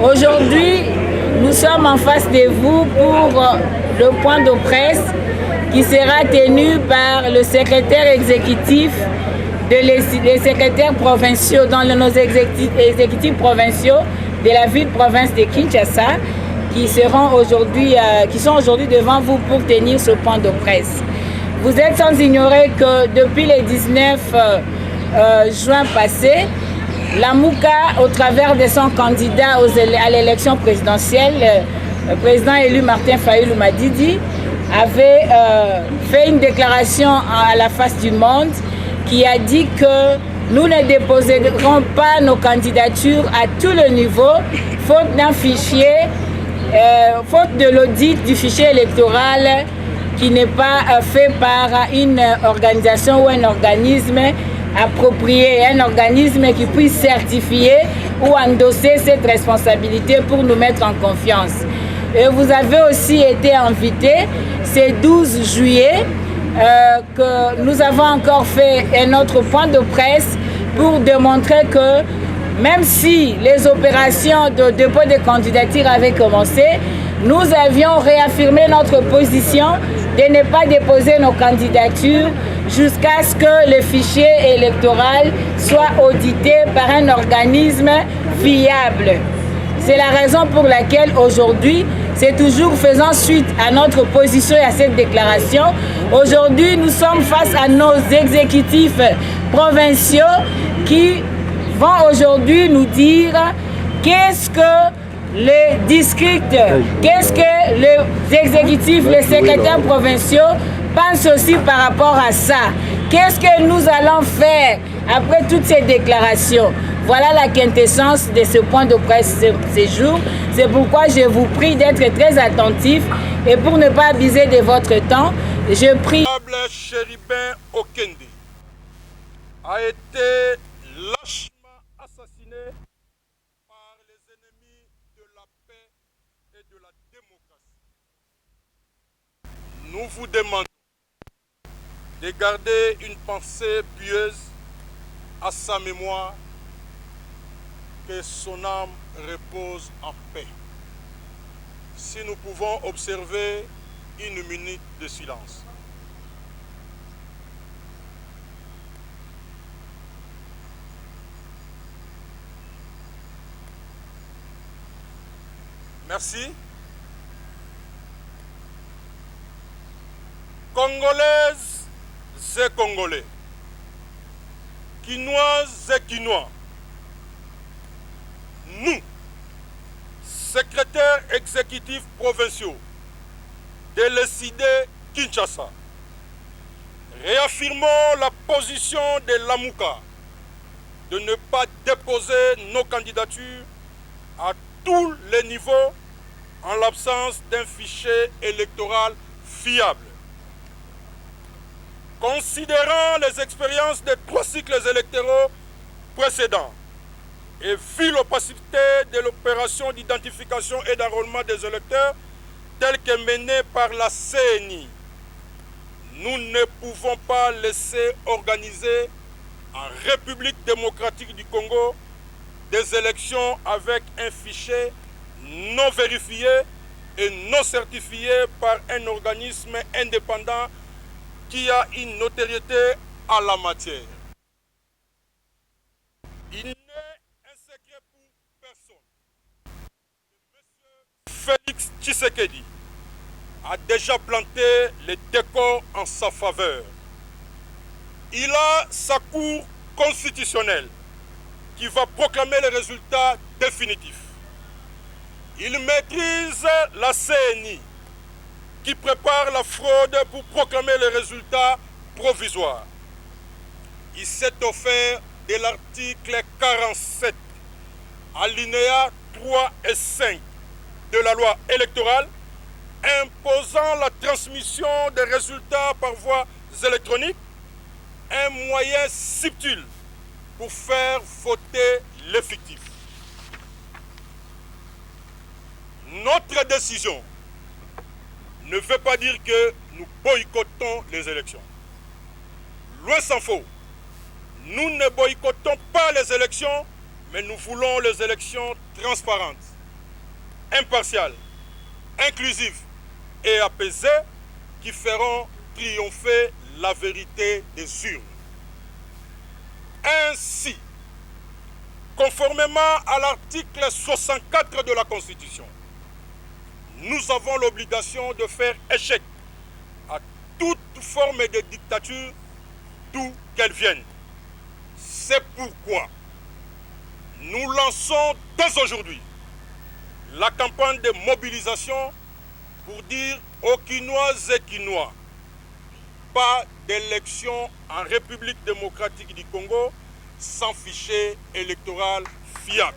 Aujourd'hui, nous sommes en face de vous pour le point de presse qui sera tenu par le secrétaire exécutif les secrétaires provinciaux dans nos exécutifs provinciaux de la ville-province de Kinshasa qui sont aujourd'hui devant vous pour tenir ce point de presse. Vous êtes sans ignorer que depuis le 19 juin passé, la Mouka, au travers de son candidat à l'élection présidentielle, le président élu Martin Fayulu Madidi, avait fait une déclaration à la face du monde qui a dit que nous ne déposerons pas nos candidatures à tout le niveau, faute d'un fichier, faute de l'audit du fichier électoral qui n'est pas fait par une organisation ou un organisme approprié, un organisme qui puisse certifier ou endosser cette responsabilité pour nous mettre en confiance. Et vous avez aussi été invité ce 12 juillet que nous avons encore fait un autre point de presse pour démontrer que même si les opérations de dépôt de candidature avaient commencé, nous avions réaffirmé notre position de ne pas déposer nos candidatures jusqu'à ce que le fichier électoral soit audité par un organisme fiable. C'est la raison pour laquelle aujourd'hui, c'est toujours faisant suite à notre position et à cette déclaration. Aujourd'hui, nous sommes face à nos exécutifs provinciaux qui vont aujourd'hui nous dire qu'est-ce que les districts, qu'est-ce que les exécutifs, les secrétaires provinciaux pensent aussi par rapport à ça. Qu'est-ce que nous allons faire après toutes ces déclarations? Voilà la quintessence de ce point de presse ce jour. C'est pourquoi je vous prie d'être très attentifs et pour ne pas abuser de votre temps, je prie. Chéribin Okende a été lâchement assassiné par les ennemis de la paix et de la démocratie. Nous vous demandons de garder une pensée pieuse à sa mémoire, que son âme repose en paix. Si nous pouvons observer une minute de silence. Merci. Congolaises et Congolais, Quinoises et Quinois, nous, secrétaires exécutifs provinciaux de l'ECID Kinshasa, réaffirmons la position de l'AMUCA de ne pas déposer nos candidatures à tous les niveaux en l'absence d'un fichier électoral fiable. Considérant les expériences des 3 cycles électoraux précédents et vu l'opacité de l'opération d'identification et d'enrôlement des électeurs telle que menée par la CENI, nous ne pouvons pas laisser organiser en République démocratique du Congo des élections avec un fichier non vérifié et non certifié par un organisme indépendant qui a une notoriété à la matière. Il n'est un secret pour personne que M. Félix Tshisekedi a déjà planté les décors en sa faveur. Il a sa cour constitutionnelle qui va proclamer les résultats définitifs. Il maîtrise la CENI qui prépare la fraude pour proclamer les résultats provisoires. Il s'est offert de l'article 47, alinéa 3 et 5 de la loi électorale, imposant la transmission des résultats par voie électronique, un moyen subtil pour faire voter l'effectif. Notre décision ne veut pas dire que nous boycottons les élections. Loin s'en faut. Nous ne boycottons pas les élections, mais nous voulons les élections transparentes, impartiales, inclusives et apaisées qui feront triompher la vérité des urnes. Ainsi, conformément à l'article 64 de la Constitution, nous avons l'obligation de faire échec à toute forme de dictature, d'où qu'elle vienne. C'est pourquoi nous lançons dès aujourd'hui la campagne de mobilisation pour dire aux Quinoises et Quinois, pas d'élection en République démocratique du Congo sans fichier électoral fiable.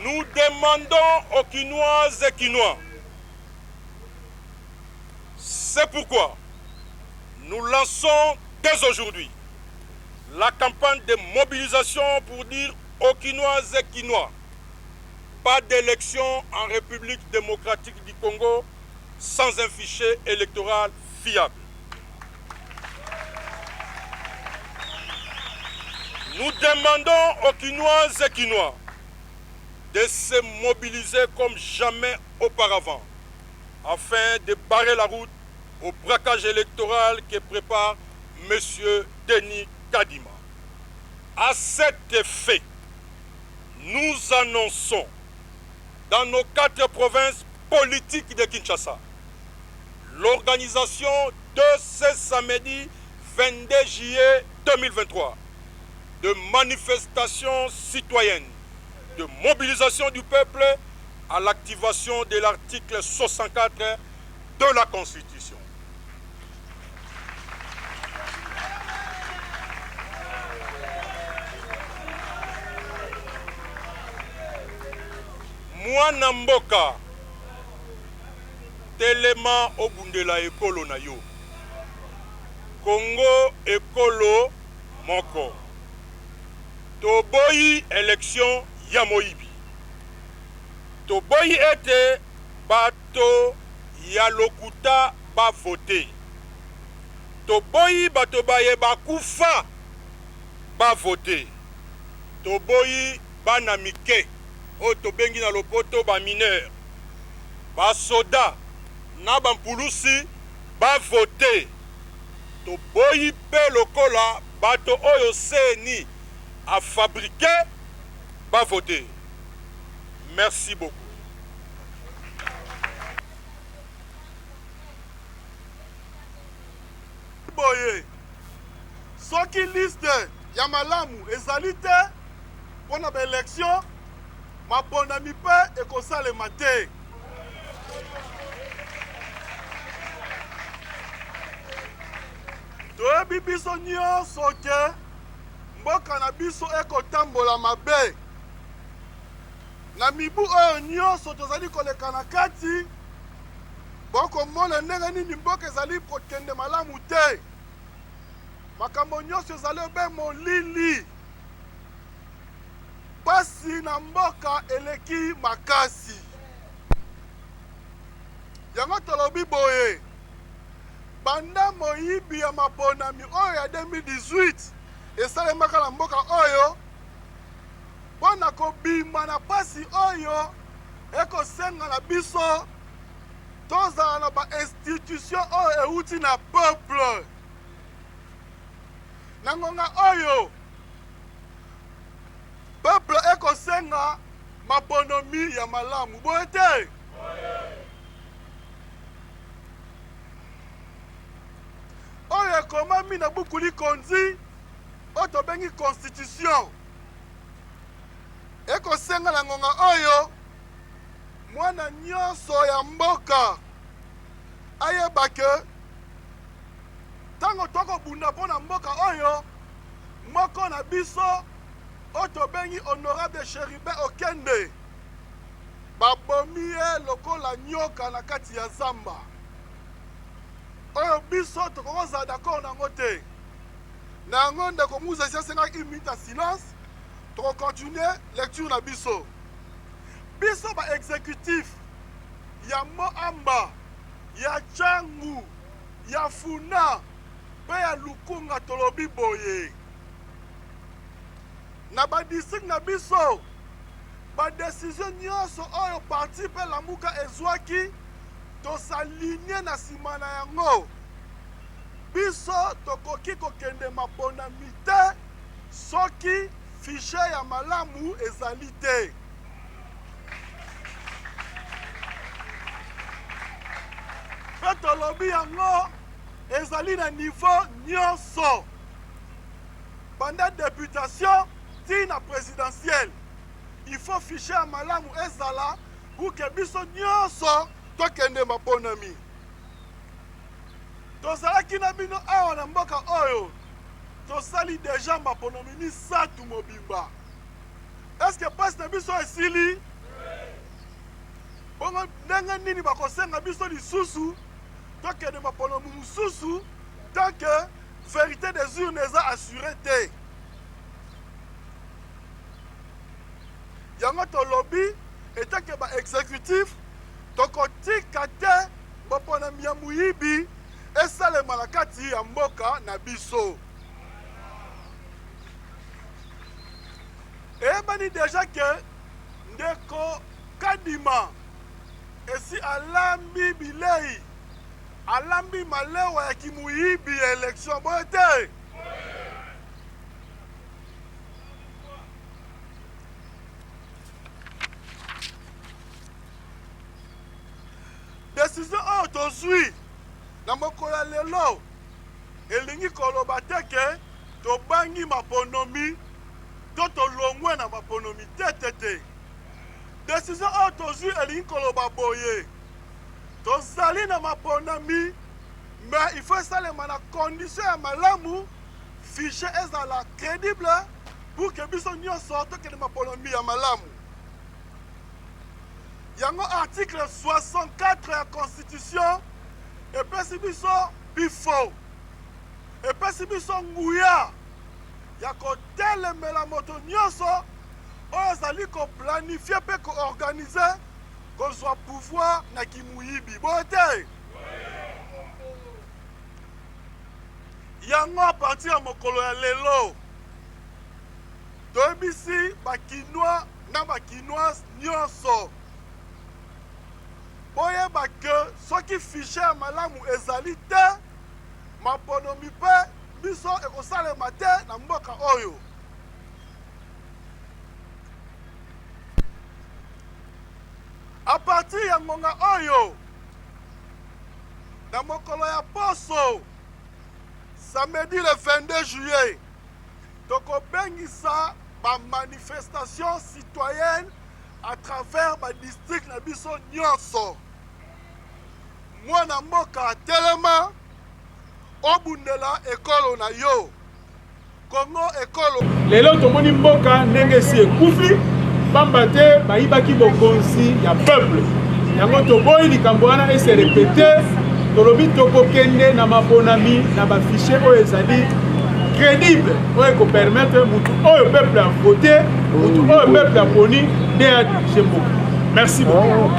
Nous demandons aux Quinoises et Quinois. C'est pourquoi nous lançons dès aujourd'hui la campagne de mobilisation pour dire aux Quinoises et Quinois, pas d'élection en République démocratique du Congo sans un fichier électoral fiable. Nous demandons aux Quinoises et Quinois de se mobiliser comme jamais auparavant afin de barrer la route au braquage électoral que prépare M. Denis Kadima. À cet effet, nous annonçons dans nos 4 provinces politiques de Kinshasa l'organisation de ce samedi 22 juillet 2023 de manifestations citoyennes, de mobilisation du peuple à l'activation de l'article 64 de la Constitution. Mwana mboka telema obundela ekolo na yo. Congo ekolo moko. Toboyi élection ya moyibi. Toboyi ete bato ya lokuta ba vote. Toboyi bato baye bakufa ba vote. Toboyi bana mike. O tobengi na lopoto ba mineur. Ba soda na ba mpulusi ba vote. Toboyi pe lokola bato oyo seni a fabriqué ba vote. Merci beaucoup. Boye, soki liste ya malamu ezali te pona ba élection, mapondami pe ekosalema te. Toyebi biso nyonso ke mboka na biso ekotambola mabe. Na mibu oyo nyonso tozali koleka na kati, bokomona ndenge nini mboka ezali kokende malamu te. Makambo nyonso ezali obe molili. Pasi na mboka eleki makasi. Yango tolobi boye, banda moyibi ya maponami oyo ya 2018 esalemaka na mboka oyo, bona kobima na pasi oyo ekosenga na biso tozala na ba institution oyo euti na peuple. Na ngonga oyo peuple ekosenga maponomi ya malamu boye te. Oyo ekomami na buku likonzi oyo tobengi constitution. Ekosenga na ngonga oyo mwana nyonso ya mboka ayeba ke tango tokobunda mpo na mboka oyo moko na biso oyo tobengi honorable Chérubin Okende babomi ye lokola nyoka na kati ya zamba. Oyo biso tokozala d'accord nango te. Na yango ndeko Mouzesi asengaki une minute ya silence. Tokokontinue lecture na biso. Biso ba exécutif ya Moamba, ya Changu, ya Funa, pe ya lukunga tolobi boye na ba district na biso ba décision nyonso oyo parti pe Lamuka ezwaki tosaligné na nsima na yango biso tokoki kokende maponami te soki fichier ya malamu ezali te. Pe tolobi yango ezali na niveau nyonso pendant députation tina présidentielle. Il faut fichier à malamu ezala pour que biso nyonso tokende maponami. Tozalaki na bino awa na mboka oyo tosali déjà maponami misatu mobimba. Est-ce que passe na biso esili? Bongo ndenge nini bakosenga biso lisusu tokende maponami mususu tant que vérité des urnes eza assurée te. Yango tolobi etant que ba exécutif tokotika te maponami ya muyibi esalema na kati ya mboka na biso. Eyebani déjà que ndeko Kadima esi alambi bilei alambi malewa ya kimuyibi ya élection boye te. Décision oyo tozwi na mokolo ya lelo elingi koloba te ke tobangi maponomi to tolongwe na maponomi te. Décision oyo tozwi elingi koloba boye tozali na maponomi mais il faut esalema na condition ya malamu fichier ezala crédible pour que biso nyonso tokende maponomi ya malamu. Yango article 64 ya constitution epesi biso bifo epesi biso nguya ya kotelemela moto nyonso oyo azali koplanifie mpe koorganize kozwa pouvoir na kimuyibi boye te. Yango a partir ya mokolo ya lelo toyebisi bakinois na bakinoise nyonso boyeba ke soki fichier ya malamu ezali te maponomi mpe biso ekosalema te na mboka oyo. A partir ya ngonga oyo na mokolo ya poso samedi le 22 juillet tokobengisa ba manifestation citoyenne à travers ba district na biso nyonso. Mwana mboka telema obundela ekolo na yo Kongo ekolo. Lelo tomoni mboka ndenge si ekufi pamba te bayibaki bokonzi ya peuple. Yango toboyi likambo wana ese répété tolobi tokokende na maponami na ba fichier oyo ezali crédible oyo ko permettre mutu oyo peuple a voté mutu oyo peuple a poni de a dirigé mboka. Merci beaucoup.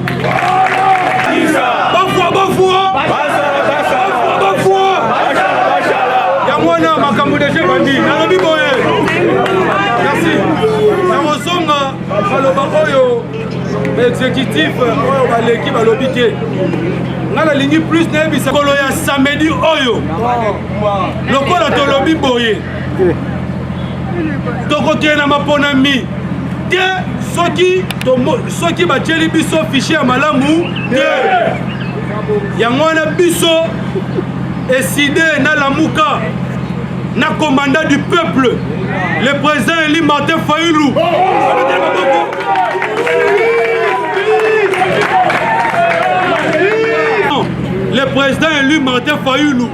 Yamwana makambo de Chebandi nalobi boye. Merci. Namosonga maloba oyo exécutif oyo baleki balobi te. Ngala lingi plus na ebisa kolo ya samedi oyo. Lokola tolobi boye. Tokokena na maponami. Te soki bacheli biso fichier ya malamu te. Yangwana biso eside na Lamuka na commandant du peuple le président Eli Martin Fayulu. Le président élu Martin Fayulu.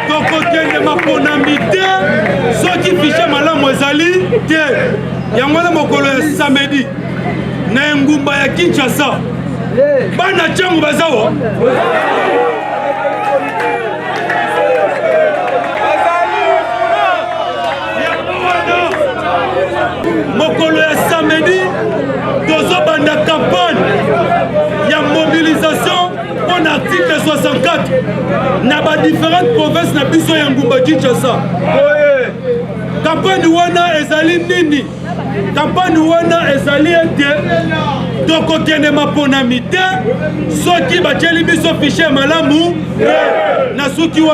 Tokokende maponami te soki fichier malamu ezali te. Yangwana mokolo ya samedi na ngumba ya Kinshasa bana changu bazawa mokolo ya samedi tozobanda campagne ya mobilisation pour l'article 64 na ba différentes provinces na biso ya ngumba Kinshasa. Campagne wana ezali nini? Campagne wana ezali ete tokokende maponami te soki batieli biso fichier malamu na suki wana